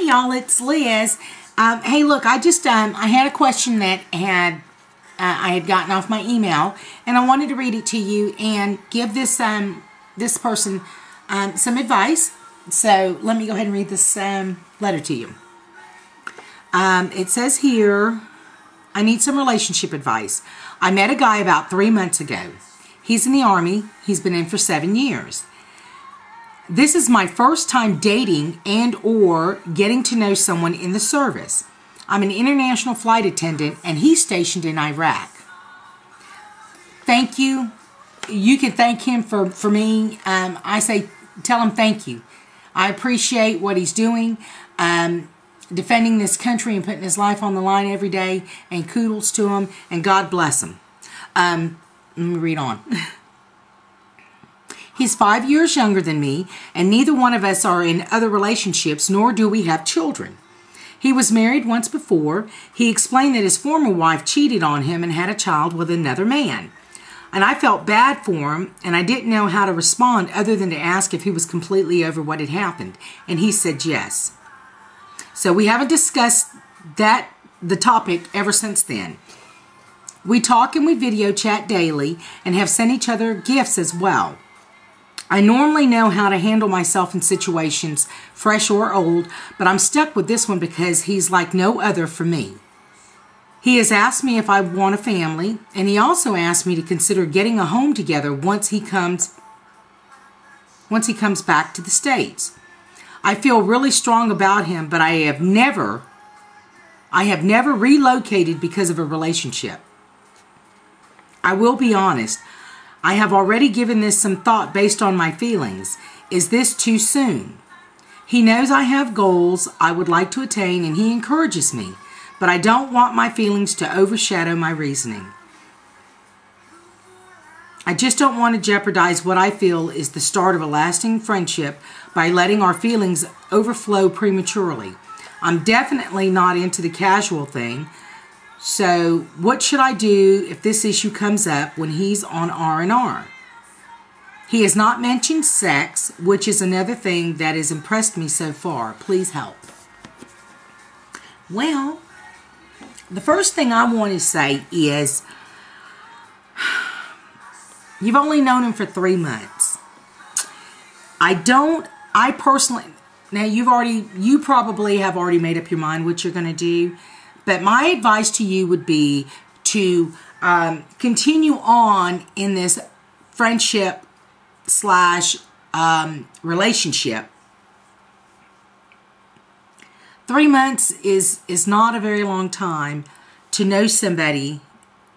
y'all, it's Liz. Hey, look, I just I had a question that I had gotten off my email, and I wanted to read it to you and give this this person some advice. So let me go ahead and read this letter to you. It says here, I need some relationship advice. I met a guy about 3 months ago. He's in the Army. He's been in for 7 years. This is my first time dating and or getting to know someone in the service. I'm an international flight attendant and he's stationed in Iraq. Thank you. You can thank him for me. I say tell him thank you. I appreciate what he's doing, defending this country and putting his life on the line every day, and kudos to him, and God bless him. Let me read on. He's 5 years younger than me, and neither one of us are in other relationships, nor do we have children. He was married once before. He explained that his former wife cheated on him and had a child with another man. And I felt bad for him, and I didn't know how to respond other than to ask if he was completely over what had happened. And he said yes. So we haven't discussed the topic ever since then. We talk and we video chat daily and have sent each other gifts as well. I normally know how to handle myself in situations, fresh or old, but I'm stuck with this one because he's like no other for me. He has asked me if I want a family, and he also asked me to consider getting a home together once he comes back to the States. I feel really strong about him, but I have never relocated because of a relationship. I will be honest. I have already given this some thought based on my feelings. Is this too soon? He knows I have goals I would like to attain, and he encourages me, but I don't want my feelings to overshadow my reasoning. I just don't want to jeopardize what I feel is the start of a lasting friendship by letting our feelings overflow prematurely. I'm definitely not into the casual thing. So what should I do if this issue comes up when he's on R&R? He has not mentioned sex, which is another thing that has impressed me so far. Please help. Well, the first thing I want to say is you've only known him for 3 months. I personally, now you probably have already made up your mind what you're going to do. But my advice to you would be to continue on in this friendship / relationship. 3 months is not a very long time to know somebody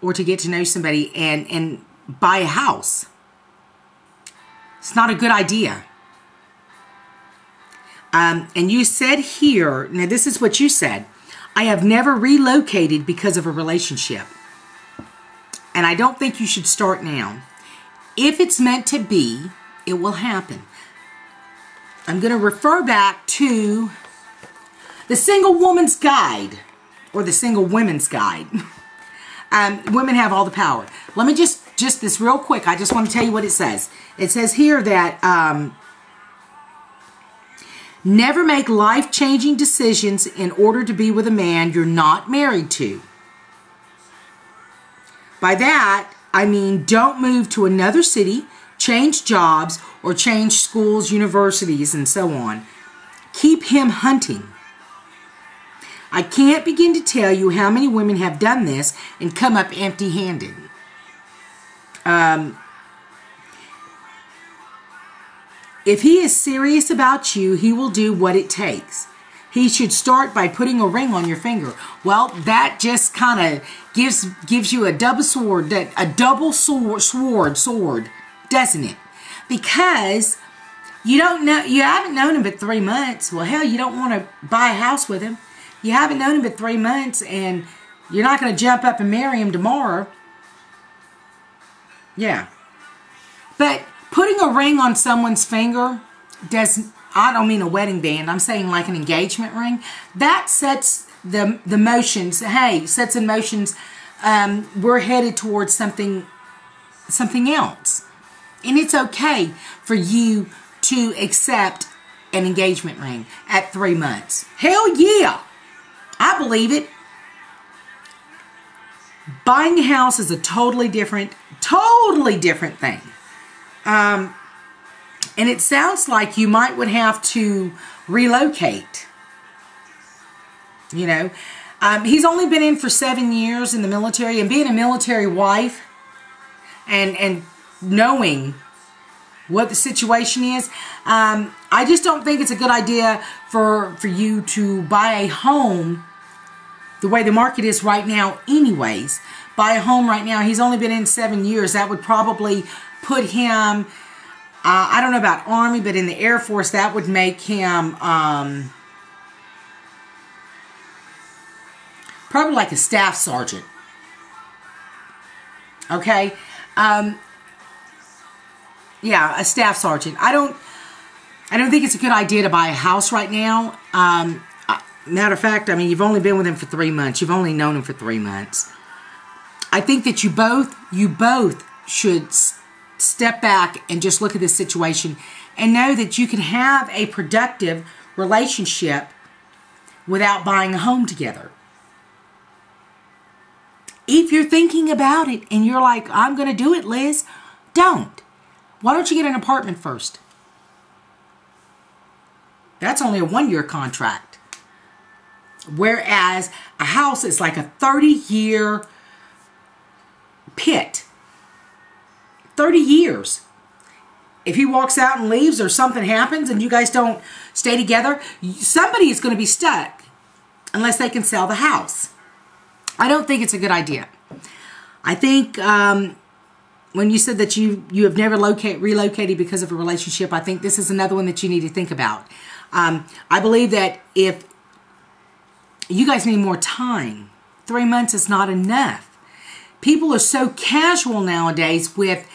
or to get to know somebody and buy a house. It's not a good idea. And you said here, now this is what you said. I have never relocated because of a relationship. And I don't think you should start now. If it's meant to be, it will happen. I'm going to refer back to the Single Woman's Guide, or the Single Women's Guide. Women have all the power. Let me just this real quick. I just want to tell you what it says. It says here that never make life-changing decisions in order to be with a man you're not married to. By that, I mean don't move to another city, change jobs, or change schools, universities, and so on. Keep him hunting. I can't begin to tell you how many women have done this and come up empty-handed. If he is serious about you, he will do what it takes. He should start by putting a ring on your finger. Well, that just kind of gives you a double sword, doesn't it? Because you haven't known him but 3 months. Well, hell, you don't want to buy a house with him. You haven't known him but 3 months, and you're not going to jump up and marry him tomorrow. Yeah. But putting a ring on someone's finger I don't mean a wedding band. I'm saying like an engagement ring. That sets the motions. Hey, sets in motions. We're headed towards something else. And it's okay for you to accept an engagement ring at 3 months. Hell yeah! I believe it. Buying a house is a totally different thing. And it sounds like you would have to relocate. You know, he's only been in for 7 years in the military, and being a military wife and knowing what the situation is, I just don't think it's a good idea for you to buy a home the way the market is right now anyways. Buy a home right now. He's only been in 7 years. That would probably put him, I don't know about Army, but in the Air Force, that would make him probably like a staff sergeant. Okay? Yeah, a staff sergeant. I don't think it's a good idea to buy a house right now. Matter of fact, I mean, you've only been with him for 3 months. You've only known him for 3 months. I think that you both should step back and just look at this situation and know that you can have a productive relationship without buying a home together. If you're thinking about it and you're like, I'm going to do it, Liz, don't. Why don't you get an apartment first? That's only a 1-year contract. Whereas a house is like a 30-year pit. 30 years. If he walks out and leaves or something happens and you guys don't stay together, somebody is going to be stuck unless they can sell the house. I don't think it's a good idea. I think when you said that you have never relocated because of a relationship, I think this is another one that you need to think about. I believe that if you guys need more time, 3 months is not enough. People are so casual nowadays with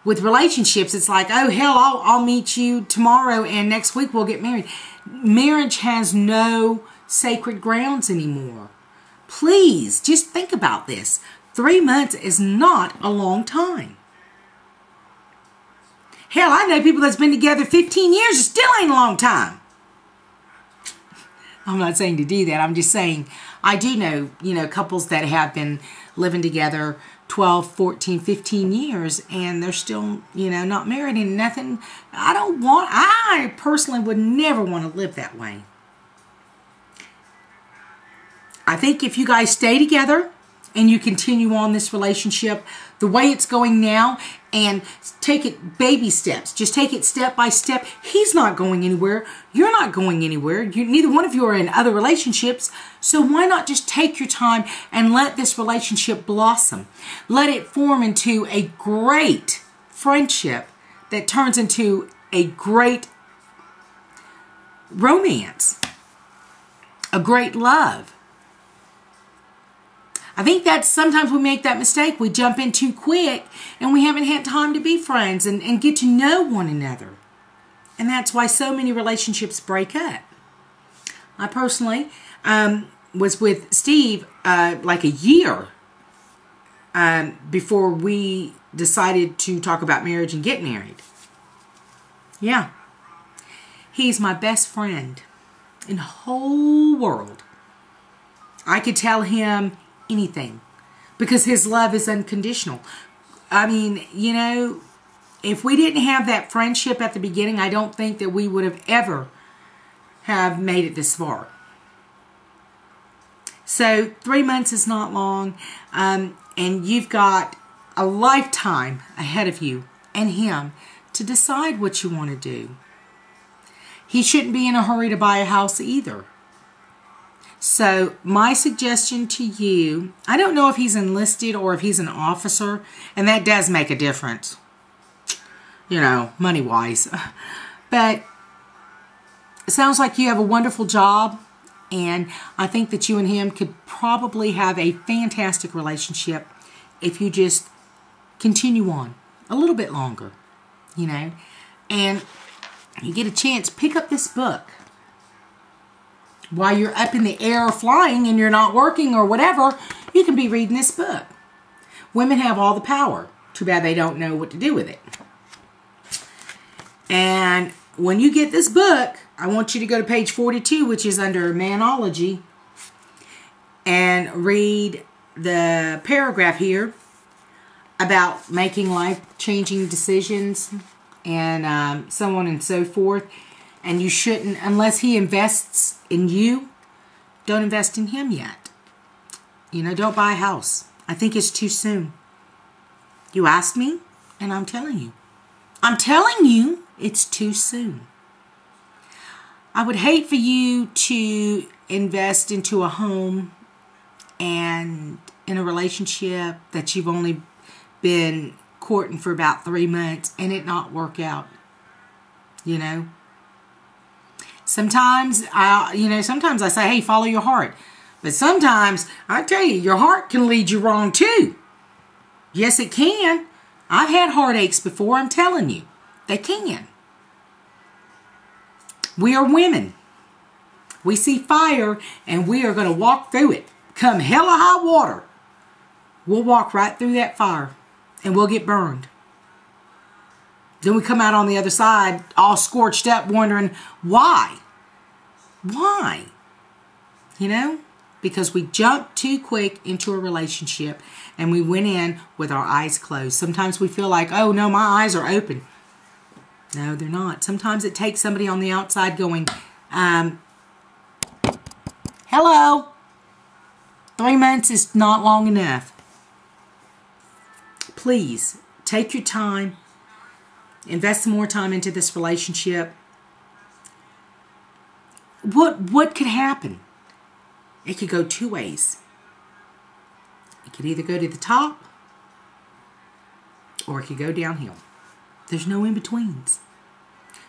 relationships. It's like, oh hell, I'll meet you tomorrow and next week we'll get married. Marriage has no sacred grounds anymore. Please, just think about this. 3 months is not a long time. Hell, I know people that's been together 15 years. It still ain't a long time. I'm not saying to do that. I'm just saying I do know, couples that have been living together 12, 14, 15 years and they're still, not married and nothing. I personally would never want to live that way. I think if you guys stay together and you continue on this relationship the way it's going now and take it baby steps, just take it step by step. He's not going anywhere. You're not going anywhere. Neither one of you are in other relationships. So why not just take your time and let this relationship blossom? Let it form into a great friendship that turns into a great romance, a great love. I think that sometimes we make that mistake. We jump in too quick and we haven't had time to be friends and get to know one another. And that's why so many relationships break up. I personally was with Steve like a year before we decided to talk about marriage and get married. Yeah. He's my best friend in the whole world. I could tell him anything because his love is unconditional. I mean, if we didn't have that friendship at the beginning, I don't think that we would have ever have made it this far. So 3 months is not long, and you've got a lifetime ahead of you and him to decide what you want to do. He shouldn't be in a hurry to buy a house either. So my suggestion to you, I don't know if he's enlisted or if he's an officer, and that does make a difference, money-wise. But it sounds like you have a wonderful job, and I think that you and him could probably have a fantastic relationship if you just continue on a little bit longer, and you get a chance, pick up this book. While you're up in the air flying and you're not working or whatever, you can be reading this book. Women have all the power. Too bad they don't know what to do with it. And when you get this book, I want you to go to page 42, which is under Manology, and read the paragraph here about making life-changing decisions and so on and so forth. And you shouldn't, unless he invests in you, don't invest in him yet. You know, don't buy a house. I think it's too soon. You asked me, and I'm telling you. I'm telling you, it's too soon. I would hate for you to invest into a home and in a relationship that you've only been courting for about 3 months and it not work out. You know? Sometimes I say, hey, follow your heart. But sometimes, I tell you, your heart can lead you wrong too. Yes, it can. I've had heartaches before, I'm telling you. They can. We are women. We see fire and we are going to walk through it. Come hell or high water. We'll walk right through that fire and we'll get burned. Then we come out on the other side all scorched up wondering why. Why? You know? Because we jumped too quick into a relationship and we went in with our eyes closed. Sometimes we feel like, oh no, my eyes are open. No, they're not. Sometimes it takes somebody on the outside going, hello. 3 months is not long enough. Please, take your time. Invest some more time into this relationship. What could happen? It could go two ways. It could either go to the top or it could go downhill. There's no in-betweens.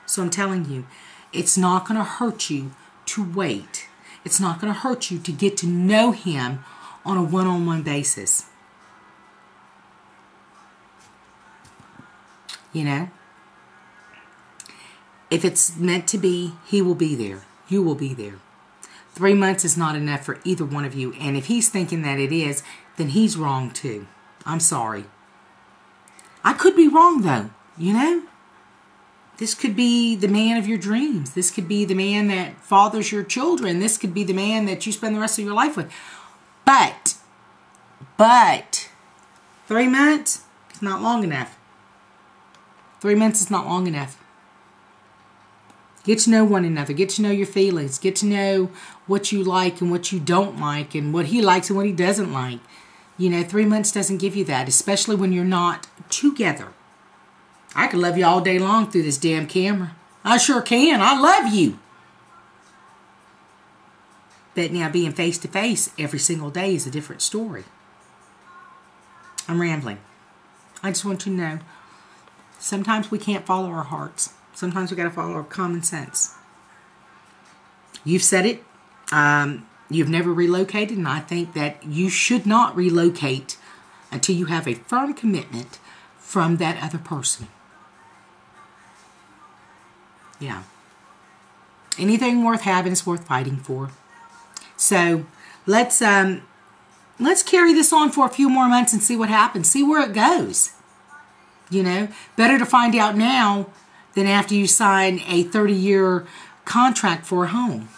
So I'm telling you, it's not going to hurt you to wait. It's not going to hurt you to get to know him on a one-on-one basis. You know? If it's meant to be, he will be there. You will be there. 3 months is not enough for either one of you. And if he's thinking that it is, then he's wrong too. I'm sorry. I could be wrong though, you know? This could be the man of your dreams. This could be the man that fathers your children. This could be the man that you spend the rest of your life with. But 3 months is not long enough. 3 months is not long enough. Get to know one another. Get to know your feelings. Get to know what you like and what you don't like and what he likes and what he doesn't like. You know, 3 months doesn't give you that, especially when you're not together. I could love you all day long through this damn camera. I sure can. I love you. But now being face to face every single day is a different story. I'm rambling. I just want you to know, sometimes we can't follow our hearts. Sometimes we got to follow our common sense. You've said it. You've never relocated, and I think that you should not relocate until you have a firm commitment from that other person. Yeah. Anything worth having is worth fighting for. So let's carry this on for a few more months and see what happens. See where it goes. You know, better to find out now than after you sign a 30-year contract for a home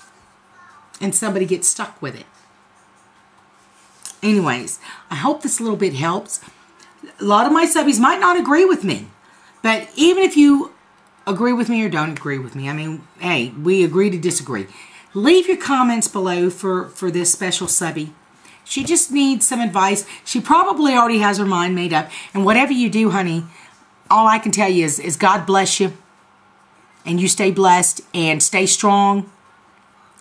and somebody gets stuck with it. Anyways, I hope this little bit helps. A lot of my subbies might not agree with me, but even if you agree with me or don't agree with me, I mean, hey, we agree to disagree. Leave your comments below for this special subby. She just needs some advice. She probably already has her mind made up. And whatever you do, honey, all I can tell you is God bless you. And you stay blessed and stay strong.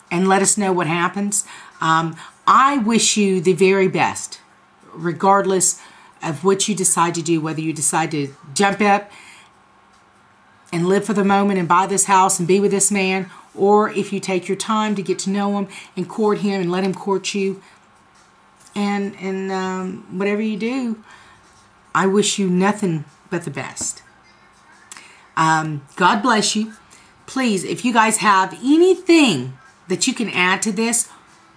And let us know what happens. I wish you the very best, regardless of what you decide to do, whether you decide to jump up and live for the moment and buy this house and be with this man, or if you take your time to get to know him and court him and let him court you. And whatever you do, I wish you nothing but the best. God bless you. Please, if you guys have anything that you can add to this,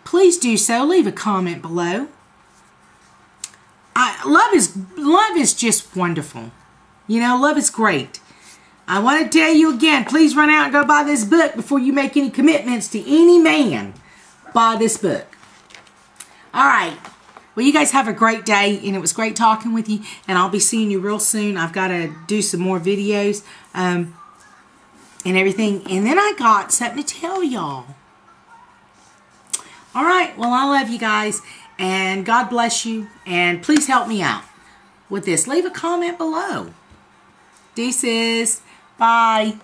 please do so. Leave a comment below. Love is just wonderful. You know, love is great. I want to tell you again, please run out and go buy this book before you make any commitments to any man. Buy this book. All right. Well, you guys have a great day, and it was great talking with you, and I'll be seeing you real soon. I've got to do some more videos and everything, and then I got something to tell y'all. All right. Well, I love you guys, and God bless you, and please help me out with this. Leave a comment below. Deuces. Bye.